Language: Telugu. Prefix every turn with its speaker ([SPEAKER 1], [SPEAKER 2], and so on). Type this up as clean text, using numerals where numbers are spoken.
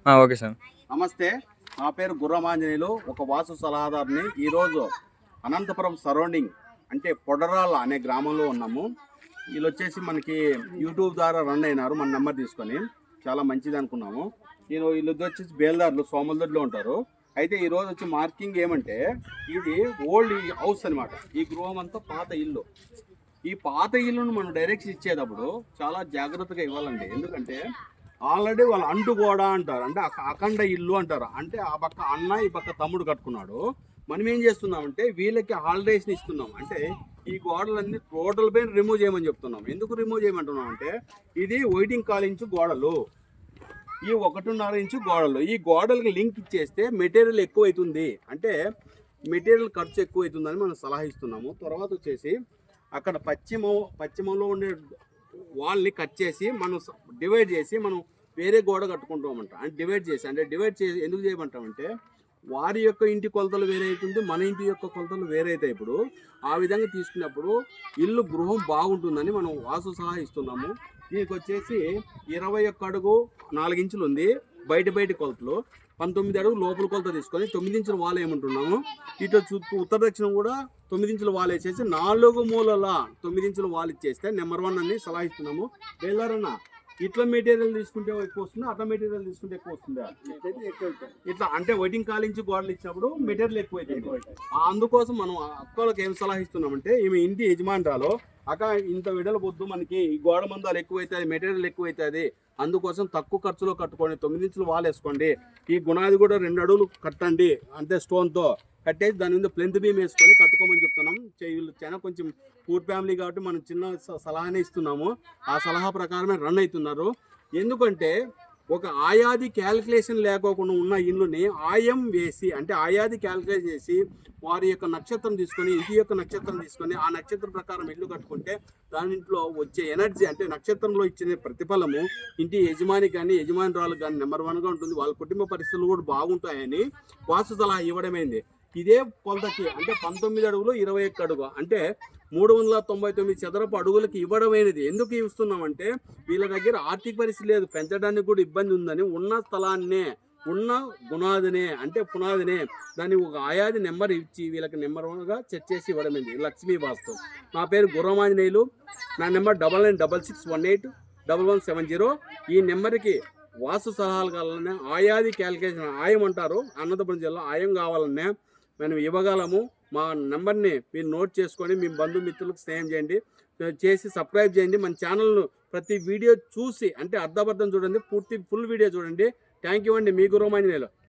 [SPEAKER 1] Okay sir.
[SPEAKER 2] నమస్తే, నా పేరు గుర్రమాంజనేయులు, ఒక వాస్తు సలహాదారుని. ఈరోజు అనంతపురం సరౌండింగ్ అంటే పొడరాల అనే గ్రామంలో ఉన్నాము. వీళ్ళు వచ్చేసి మనకి యూట్యూబ్ ద్వారా రన్ అయినారు, మన నెంబర్ తీసుకొని. చాలా మంచిది అనుకున్నాము. వీళ్ళు వచ్చేసి బేల్దారులు సోమలదొడ్లో ఉంటారు. అయితే ఈరోజు వచ్చి మార్కింగ్ ఏమంటే, ఇది ఓల్డ్ హౌస్ అనమాట. ఈ గృహం అంతా పాత ఇల్లు. ఈ పాత ఇల్లును మనం డైరెక్షన్ ఇచ్చేటప్పుడు చాలా జాగ్రత్తగా ఇవ్వాలండి. ఎందుకంటే ఆల్రెడీ వాళ్ళు అంటుగోడ అంటారు, అంటే అఖండ ఇల్లు అంటారు. అంటే ఆ పక్క అన్న, ఈ పక్క తమ్ముడు కట్టుకున్నాడు. మనం ఏం చేస్తున్నామంటే వీళ్ళకి హాలిడేస్ని ఇస్తున్నాం. అంటే ఈ గోడలన్నీ టోటల్ పైన రిమూవ్ చేయమని చెప్తున్నాం. ఎందుకు రిమూవ్ చేయమంటున్నాం అంటే, ఇది 1.25 ఇంచు గోడలు, ఈ 1.5 ఇంచు గోడలు. ఈ గోడలకి లింక్ ఇచ్చేస్తే మెటీరియల్ ఎక్కువ అవుతుంది, అంటే మెటీరియల్ ఖర్చు ఎక్కువ అవుతుందని మనం సలహా ఇస్తున్నాము. తర్వాత వచ్చేసి అక్కడ పశ్చిమంలో ఉండే వాల్ని కట్ చేసి మనం డివైడ్ చేసి మనం వేరే గోడ కట్టుకుంటామంట. అంటే డివైడ్ చేసి ఎందుకు చేయమంటామంటే, వారి యొక్క ఇంటి కొలతలు వేరే అవుతుంది, మన ఇంటి యొక్క కొలతలు వేరే అవుతాయి. ఇప్పుడు ఆ విధంగా తీసుకున్నప్పుడు ఇల్లు గృహం బాగుంటుందని మనం వాస్తు సలహా ఇస్తున్నాము. దీనికి వచ్చేసి 21 అడుగు 4 ఇంచులు ఉంది బయట కొలతలు, 19 అడుగు లోపల కొలత తీసుకొని 9 ఇంచుల వాల్ ఏమంటున్నాము. ఇటు చుట్టూ ఉత్తర దక్షిణం కూడా 9 ఇంచుల వాల్ వేసేసి 4 మూలల 9 ఇంచుల వాల్ ఇచ్చేస్తే నెంబర్ 1 అని సలహా ఇస్తున్నాము. బేల్దారన్న, ఇట్లా మెటీరియల్ తీసుకుంటే ఎక్కువ వస్తుంది, అట్లా మెటీరియల్ తీసుకుంటే ఎక్కువ వస్తుందా? ఇట్లా అంటే 1.25 ఇంచు గోడలు ఇచ్చినప్పుడు మెటీరియల్ ఎక్కువ అవుతుంది. అందుకోసం మనం అక్కలకు ఏం సలహా ఇస్తున్నామంటే, ఈమె ఇంటి యజమానురాలు, అక్క ఇంత విడల పొద్దు మనకి ఈ గోడ మందాలు ఎక్కువ అవుతుంది, మెటీరియల్ ఎక్కువ అవుతుంది, అందుకోసం తక్కువ ఖర్చులో కట్టుకోండి, 9 ఇంచులు వాల్ వేసుకోండి, ఈ గుణాది కూడా 2 అడుగులు కట్టండి, అంటే స్టోన్తో కట్టేసి దాని మీద ప్లెంత్ బీమ్ వేసుకొని కట్టుకోమని చెప్తున్నాం. వీళ్ళు చాలా కొంచెం పూర్ ఫ్యామిలీ కాబట్టి మనం చిన్న సలహానే ఇస్తున్నాము. ఆ సలహా ప్రకారమే రన్ అవుతున్నారు. ఎందుకంటే ఒక ఆయాది క్యాలిక్యులేషన్ లేకోకుండా ఉన్న ఇల్లుని ఆయం వేసి, అంటే ఆయాది క్యాలిక్యులేట్ చేసి వారి యొక్క నక్షత్రం తీసుకొని, ఇంటి యొక్క నక్షత్రం తీసుకొని ఆ నక్షత్రం ప్రకారం ఇల్లు కట్టుకుంటే దానింట్లో వచ్చే ఎనర్జీ, అంటే నక్షత్రంలో ఇచ్చిన ప్రతిఫలము ఇంటి యజమాని కానీ యజమానురాలు కానీ నెంబర్ 1గా ఉంటుంది. వాళ్ళ కుటుంబ పరిస్థితులు కూడా బాగుంటాయని వాస్తు సలహా ఇవ్వడమైంది. ఇదే కొలతకి అంటే 19 అడుగులు 21 అడుగు, అంటే 399 చదరపు అడుగులకి ఇవ్వడమైనది. ఎందుకు ఇస్తున్నామంటే, వీళ్ళ దగ్గర ఆర్థిక పరిస్థితి లేదు, పెంచడానికి కూడా ఇబ్బంది ఉందని ఉన్న స్థలాన్నే, ఉన్న గుణాదినే, అంటే పునాదినే దాన్ని ఒక ఆయాది నెంబర్ ఇచ్చి వీళ్ళకి నెంబర్ 1గా సెట్ చేసి ఇవ్వడమైంది. లక్ష్మీ వాస్తు. నా పేరు గుర్రమాంజనేయులు. నా నెంబర్ 9966181170. ఈ నెంబర్కి వాస్తు సలహాలు కావాలన్నా, ఆయాది క్యాలిక్యులేషన్ ఆయం అంటారు, అనంతపురం జిల్లా ఆయం కావాలన్నా మనం ఇవ్వగలము. మా నెంబర్ని మీరు నోట్ చేసుకొని మీ బంధుమిత్రులకు స్నేహం చేసి సబ్స్క్రైబ్ చేయండి. మన ఛానల్ను ప్రతి వీడియో చూసి, అంటే అర్ధబద్ధం చూడండి, ఫుల్ వీడియో చూడండి. థ్యాంక్ యూ అండి, మీ గుర్రమాంజనేయులు.